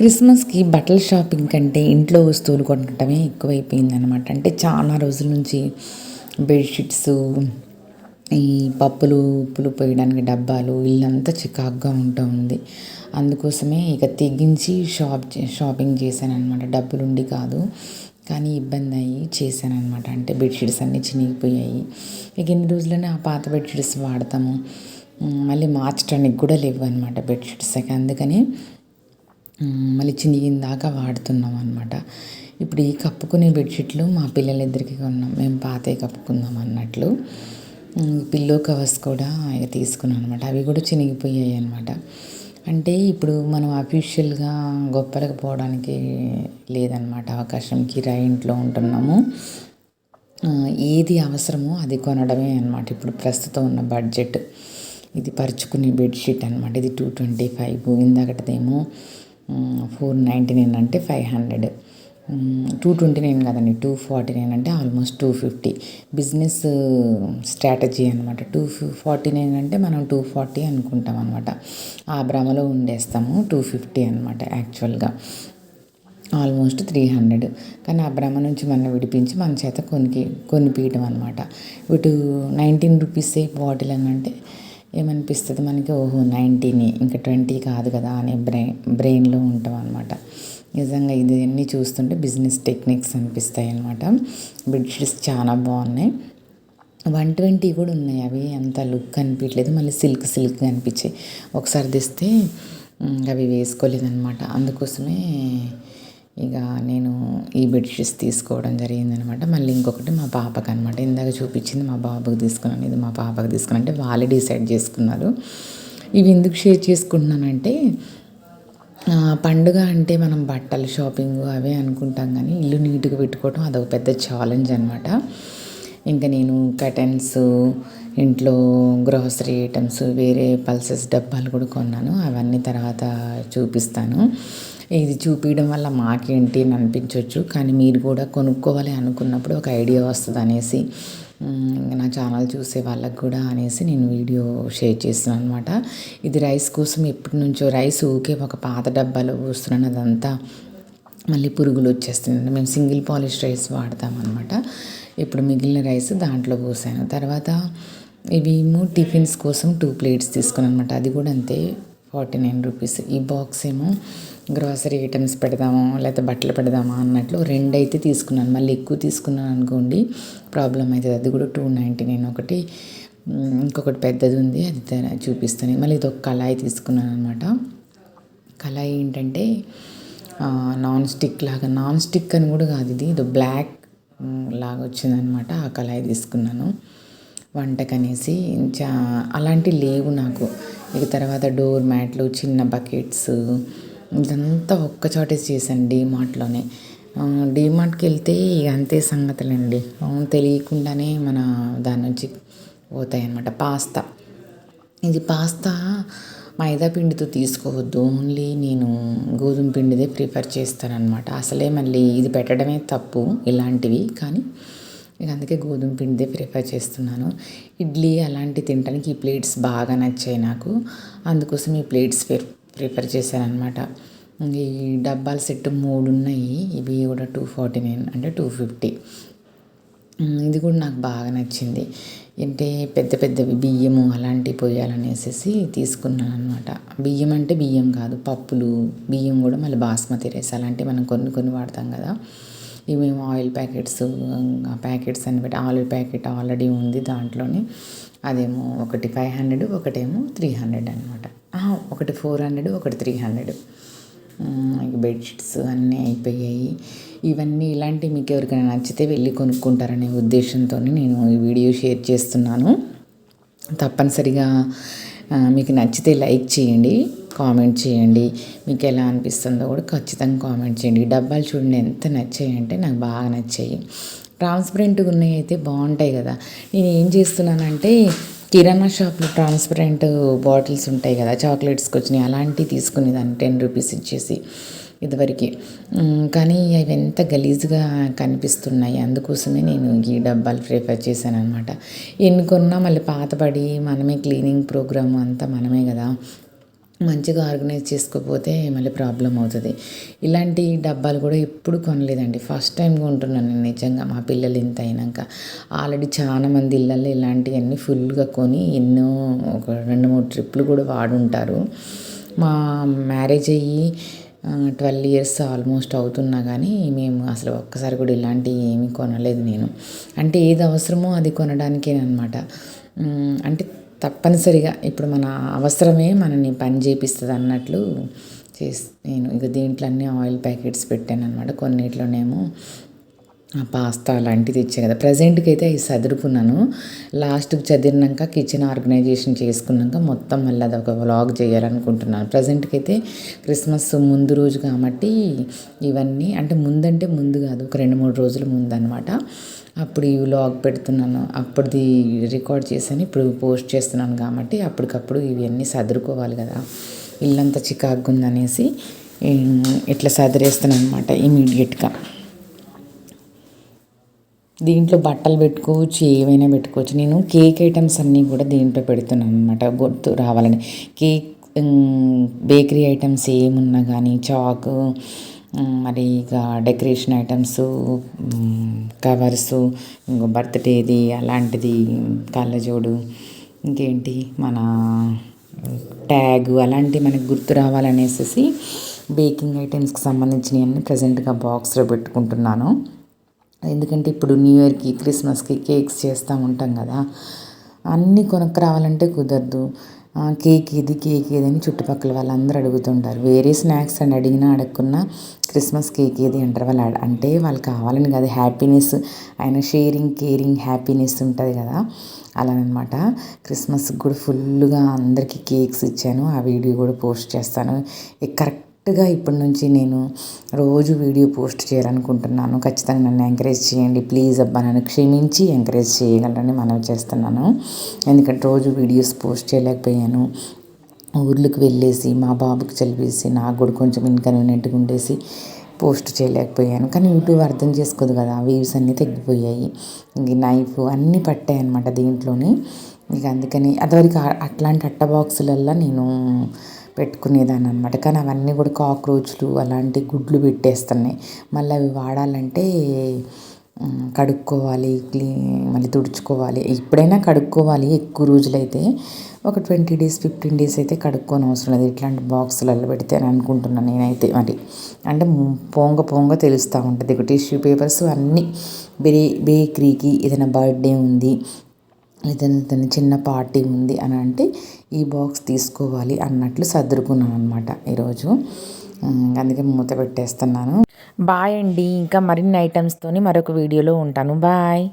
క్రిస్మస్కి బట్టల షాపింగ్ కంటే ఇంట్లో వస్తువులు కొనటమే ఎక్కువైపోయిందనమాట. అంటే చాలా రోజుల నుంచి బెడ్షీట్స్, ఈ పప్పులు ఉప్పులు పోయడానికి డబ్బాలు, ఇల్లంతా చికాకుగా ఉంటూ ఉంది. అందుకోసమే ఇక తెగించి షాపింగ్ చేశాననమాట. డబ్బులుండి కాదు, కానీ ఇబ్బంది అయ్యి చేశాననమాట. అంటే బెడ్షీట్స్ అన్నీ చినిగిపోయాయి. ఇక ఎన్ని రోజులైనా ఆ పాత బెడ్షీట్స్ వాడతాము, మళ్ళీ మార్చడానికి కూడా లేవు అనమాట బెడ్షీట్స్. అందుకని మళ్ళీ చినిగిన దాకా వాడుతున్నాం అనమాట. ఇప్పుడు ఈ కప్పుకునే బెడ్షీట్లు మా పిల్లలిద్దరికి కొన్నాం. మేము పాతవి కప్పుకుందాం అన్నట్లు. పిల్లో కవర్స్ కూడా ఇక తీసుకున్నాం అనమాట. అవి కూడా చినిగిపోయాయి అనమాట. అంటే ఇప్పుడు మనం అఫీషియల్గా గొప్పలకు పోవడానికి లేదనమాట అవకాశం. కిరాయి ఇంట్లో ఉంటున్నాము. ఏది అవసరమో అది కొనడమే అనమాట ఇప్పుడు ప్రస్తుతం ఉన్న బడ్జెట్. ఇది పరుచుకునే బెడ్షీట్ అనమాట. ఇది 225. ఇందాకటిదేమో 499 అంటే 500. 229 కదండి, 249 అంటే ఆల్మోస్ట్ 250. బిజినెస్ స్ట్రాటజీ అనమాట. 249 అంటే మనం 240 అనుకుంటాం అనమాట. ఆ భ్రమలో ఉండేస్తాము. 250 అనమాట యాక్చువల్గా, ఆల్మోస్ట్ 300. కానీ ఆ భ్రమ నుంచి మనం విడిపించి మన చేత కొనిపీయటం అనమాట. ఇటు 19 రూపీసే బాటిల్ అని అంటే ఏమనిపిస్తుంది మనకి, ఓహో 19 ఇంకా 20 కాదు కదా అనే బ్రెయిన్లో ఉంటాం అనమాట. నిజంగా ఇది అన్నీ చూస్తుంటే బిజినెస్ టెక్నిక్స్ అనిపిస్తాయి అనమాట. బెడ్షీట్స్ చాలా బాగున్నాయి. 120 కూడా ఉన్నాయి. అవి అంత లుక్ అనిపించలేదు, మళ్ళీ సిల్క్ అనిపించాయి. ఒకసారి తెస్తే అవి వేసుకోలేదన్నమాట. అందుకోసమే ఇక నేను ఈ బెడ్షీట్స్ తీసుకోవడం జరిగిందనమాట. మళ్ళీ ఇంకొకటి మా పాపకి అనమాట. ఇందాక చూపించింది మా బాబుకి తీసుకున్నాను, ఇది మా పాపకి తీసుకున్నాను. అంటే వాళ్ళే డిసైడ్ చేసుకున్నారు. ఇవి ఎందుకు షేర్ చేసుకుంటున్నానంటే, పండుగ అంటే మనం బట్టలు షాపింగ్ అవే అనుకుంటాం, కానీ ఇల్లు నీట్గా పెట్టుకోవడం అదొక పెద్ద ఛాలెంజ్ అనమాట. ఇంకా నేను కర్టన్స్, ఇంట్లో గ్రోసరీ ఐటమ్స్, వేరే పల్సెస్ డబ్బాలు కూడా కొన్నాను. అవన్నీ తర్వాత చూపిస్తాను. ఇది చూపించడం వల్ల మాకేంటి అని అనిపించవచ్చు, కానీ మీరు కూడా కొనుక్కోవాలి అనుకున్నప్పుడు ఒక ఐడియా వస్తుంది అనేసి, నా ఛానల్ చూసే వాళ్ళకు కూడా అనేసి నేను వీడియో షేర్ చేస్తున్నాను అనమాట. ఇది రైస్ కోసం ఎప్పటి నుంచో రైస్ ఊకే ఒక పాత డబ్బాలో పోస్తున్నాను. అదంతా మళ్ళీ పురుగులు వచ్చేస్తుంది. మేము సింగిల్ పాలిష్ రైస్ వాడతామన్నమాట. ఇప్పుడు మిగిలిన రైస్ దాంట్లో పోసాను. తర్వాత ఇవేమో టిఫిన్స్ కోసం 2 ప్లేట్స్ తీసుకున్నాను అనమాట. అది కూడా అంతే, 49 రూపీస్. ఈ బాక్స్ ఏమో గ్రాసరీ ఐటమ్స్ పెడదాము లేకపోతే బట్టలు పెడదామా అన్నట్లు 2 అయితే తీసుకున్నాను. మళ్ళీ ఎక్కువ తీసుకున్నాను అనుకోండి ప్రాబ్లం అవుతుంది. అది కూడా 299 ఒకటి. ఇంకొకటి పెద్దది ఉంది, అది చూపిస్తాను. మళ్ళీ ఇది ఒక కళాయి తీసుకున్నాను అనమాట. కళాయి ఏంటంటే నాన్ స్టిక్ అని కూడా కాదు, ఇది బ్లాక్ లాగా వచ్చిందనమాట. ఆ కళాయి తీసుకున్నాను వంటకనేసి. అలాంటివి లేవు నాకు. ఇక తర్వాత డోర్ మ్యాట్లు, చిన్న బకెట్స్, ఇదంతా ఒక్కచోటే చేశాను డీమార్ట్లోనే. డీమార్ట్కి వెళ్తే ఇక అంతే సంగతులండి, తెలియకుండానే మన దాని నుంచి పోతాయి అన్నమాట. ఇది పాస్తా మైదా పిండితో తీసుకోవద్దు, ఓన్లీ నేను గోధుమ పిండిదే ప్రిఫర్ చేస్తానన్నమాట. అసలే మళ్ళీ ఇది పెట్టడమే తప్పు ఇలాంటివి, కానీ ఇక అందుకే గోధుమ పిండిదే ప్రిఫర్ చేస్తున్నాను. ఇడ్లీ అలాంటివి తినడానికి ఈ ప్లేట్స్ బాగా నచ్చాయి నాకు. అందుకోసం ఈ ప్లేట్స్ ప్రిఫర్ చేశాను అనమాట. ఈ డబ్బాల సెట్ 3 ఉన్నాయి. ఇవి కూడా 249 అంటే 250. ఇది కూడా నాకు బాగా నచ్చింది. అంటే పెద్దవి బియ్యము అలాంటివి పోయాలనేసి తీసుకున్నాను అనమాట. బియ్యం అంటే బియ్యం కాదు, పప్పులు బియ్యం కూడా మళ్ళీ బాస్మతి రైస్ అలాంటివి మనం కొన్ని వాడతాం కదా. ఇవేమో ఆయిల్ ప్యాకెట్స్ అన్ని పెట్టి, ఆయిల్ ప్యాకెట్ ఆల్రెడీ ఉంది దాంట్లోనే. అదేమో ఒకటి 500, ఒకటేమో 300 అనమాట. ఒకటి 400, ఒకటి 300. బెడ్షీట్స్ అన్నీ అయిపోయాయి. ఇవన్నీ ఇలాంటివి మీకు ఎవరికైనా నచ్చితే వెళ్ళి కొనుక్కుంటారనే ఉద్దేశంతో నేను ఈ వీడియో షేర్ చేస్తున్నాను. తప్పనిసరిగా మీకు నచ్చితే లైక్ చేయండి, కామెంట్ చేయండి. మీకు ఎలా అనిపిస్తుందో కూడా ఖచ్చితంగా కామెంట్ చేయండి. ఈ డబ్బాలు చూడండి ఎంత నచ్చాయి అంటే నాకు బాగా నచ్చాయి. ట్రాన్స్పరెంట్గా ఉన్నాయి అయితే బాగుంటాయి కదా. నేను ఏం చేస్తున్నానంటే, కిరాణా షాప్లో ట్రాన్స్పరెంట్ బాటిల్స్ ఉంటాయి కదా, చాక్లెట్స్కి వచ్చినాయి, అలాంటివి తీసుకునేదాన్ని 10 రూపీస్ ఇచ్చేసి ఇదివరకు. కానీ అవి ఎంత గలీజ్గా కనిపిస్తున్నాయి. అందుకోసమే నేను ఈ డబ్బాలు ప్రిఫర్ చేశాను అనమాట. ఎన్ని కొన్నా మళ్ళీ పాతపడి మనమే క్లీనింగ్ ప్రోగ్రామ్ అంతా మనమే కదా. మంచిగా ఆర్గనైజ్ చేసుకోకపోతే మళ్ళీ ప్రాబ్లం అవుతుంది. ఇలాంటి డబ్బాలు కూడా ఎప్పుడు కొనలేదండి. ఫస్ట్ టైం కొంటున్నాను నేను నిజంగా. మా పిల్లలు ఇంత అయినాక ఆల్రెడీ చాలా మంది ఇళ్ళల్లో ఇలాంటివన్నీ ఫుల్గా కొని ఎన్నో ఒక 2-3 ట్రిప్పులు కూడా వాడుంటారు. మా మ్యారేజ్ అయ్యి 12 ఇయర్స్ ఆల్మోస్ట్ అవుతున్నా కానీ మేము అసలు ఒక్కసారి కూడా ఇలాంటివి ఏమీ కొనలేదు నేను. అంటే ఏది అవసరమో అది కొనడానికేనమాట. అంటే తప్పనిసరిగా ఇప్పుడు మన అవసరమే మనని పని చేపిస్తుంది అన్నట్లు నేను ఇక దీంట్లో అన్నీ ఆయిల్ ప్యాకెట్స్ పెట్టాననమాట. కొన్నిట్లోనేమో పాస్తా అలాంటిది ఇచ్చా కదా. ప్రజెంట్కి అయితే అవి సదురుకున్నాను. లాస్ట్కి చదివినాక కిచెన్ ఆర్గనైజేషన్ చేసుకున్నాక మొత్తం మళ్ళీ అదొక వ్లాగ్ చేయాలనుకుంటున్నాను. ప్రజెంట్కి అయితే క్రిస్మస్ ముందు రోజు కాబట్టి ఇవన్నీ అంటే ముందు కాదు, ఒక 2-3 రోజుల ముందు అనమాట. అప్పుడు ఈ వ్లాగ్ పెడుతున్నాను. అప్పుడుది రికార్డ్ చేశాను, ఇప్పుడు పోస్ట్ చేస్తున్నాను కాబట్టి అప్పటికప్పుడు ఇవన్నీ సదురుకోవాలి కదా. ఇల్లంతా చికాకుగా ఉందనేసి ఇట్లా సదిరేస్తాను అనమాట ఇమీడియట్గా. దీంట్లో బట్టలు పెట్టుకోవచ్చు, ఏవైనా పెట్టుకోవచ్చు. నేను కేక్ ఐటమ్స్ అన్నీ కూడా దీంట్లో పెడుతున్నాను అనమాట, గుర్తు రావాలని. కేక్ బేకరీ ఐటమ్స్ ఏమున్నా కానీ చాకు, మరి ఇక డెకరేషన్ ఐటమ్స్, కవర్సు, ఇంకో బర్త్డేది అలాంటిది, కళ్ళజోడు, ఇంకేంటి మన ట్యాగు అలాంటివి మనకు గుర్తు రావాలనేసి బేకింగ్ ఐటమ్స్కి సంబంధించినవన్నీ ప్రజెంట్గా బాక్స్లో పెట్టుకుంటున్నాను. ఎందుకంటే ఇప్పుడు న్యూ ఇయర్కి, క్రిస్మస్కి కేక్స్ చేస్తూ ఉంటాం కదా. అన్నీ కొనుక్కు రావాలంటే కుదరదు. కేక్ ఏది అని చుట్టుపక్కల వాళ్ళందరూ అడుగుతుంటారు. వేరే స్నాక్స్ అని అడిగినా అడగకున్నా క్రిస్మస్ కేక్ ఏది అంటారు వాళ్ళు. అంటే వాళ్ళు కావాలని కాదు, హ్యాపీనెస్, ఆయన షేరింగ్, కేరింగ్, హ్యాపీనెస్ ఉంటుంది కదా, అలానమాట. క్రిస్మస్కి కూడా ఫుల్గా అందరికీ కేక్స్ ఇచ్చాను. ఆ వీడియో కూడా పోస్ట్ చేస్తాను. కరెక్ట్గా ఇప్పటి నుంచి నేను రోజు వీడియో పోస్ట్ చేయాలనుకుంటున్నాను. ఖచ్చితంగా నన్ను ఎంకరేజ్ చేయండి ప్లీజ్ అబ్బా. నన్ను క్షమించి ఎంకరేజ్ చేయగలరని మనవి చేస్తున్నాను. ఎందుకంటే రోజు వీడియోస్ పోస్ట్ చేయలేకపోయాను. ఊర్లకు వెళ్ళేసి మా బాబుకి చదివేసి నాకు కూడా కొంచెం ఇన్కన్వీనియంట్గా ఉండేసి పోస్ట్ చేయలేకపోయాను. కానీ యూట్యూబ్ అర్థం చేసుకోదు కదా, వ్యూస్ అన్నీ తగ్గిపోయాయి. ఇంక నైఫ్ అన్నీ పట్టాయి అనమాట దీంట్లోని. ఇక అందుకని అదివరకు అట్లాంటి అట్ట బాక్సులల్లో నేను పెట్టుకునేదాన్ని అనమాట. కానీ అవన్నీ కూడా కాక్రోచ్లు అలాంటి గుడ్లు పెట్టేస్తున్నాయి. మళ్ళీ అవి వాడాలంటే కడుక్కోవాలి, మళ్ళీ తుడుచుకోవాలి. ఎప్పుడైనా కడుక్కోవాలి, ఎక్కువ రోజులైతే ఒక 20 days 15 days అయితే కడుక్కోని అవసరం లేదు ఇట్లాంటి బాక్సులలో పెడితే అని అనుకుంటున్నాను నేనైతే. మరి అంటే పొంగ తెలుస్తూ ఉంటుంది. ఇక టిష్యూ పేపర్స్ అన్నీ బేకరీకి ఏదైనా బర్త్డే ఉంది, ఏదైనా చిన్న పార్టీ ఉంది అని అంటే ఈ బాక్స్ తీసుకోవాలి అన్నట్లు సర్దుకున్నాను అనమాట ఈరోజు. అందుకే మూత పెట్టేస్తున్నాను. బాయ్ అండి. ఇంకా మరిన్ని ఐటమ్స్తోని మరొక వీడియోలో ఉంటాను. బాయ్.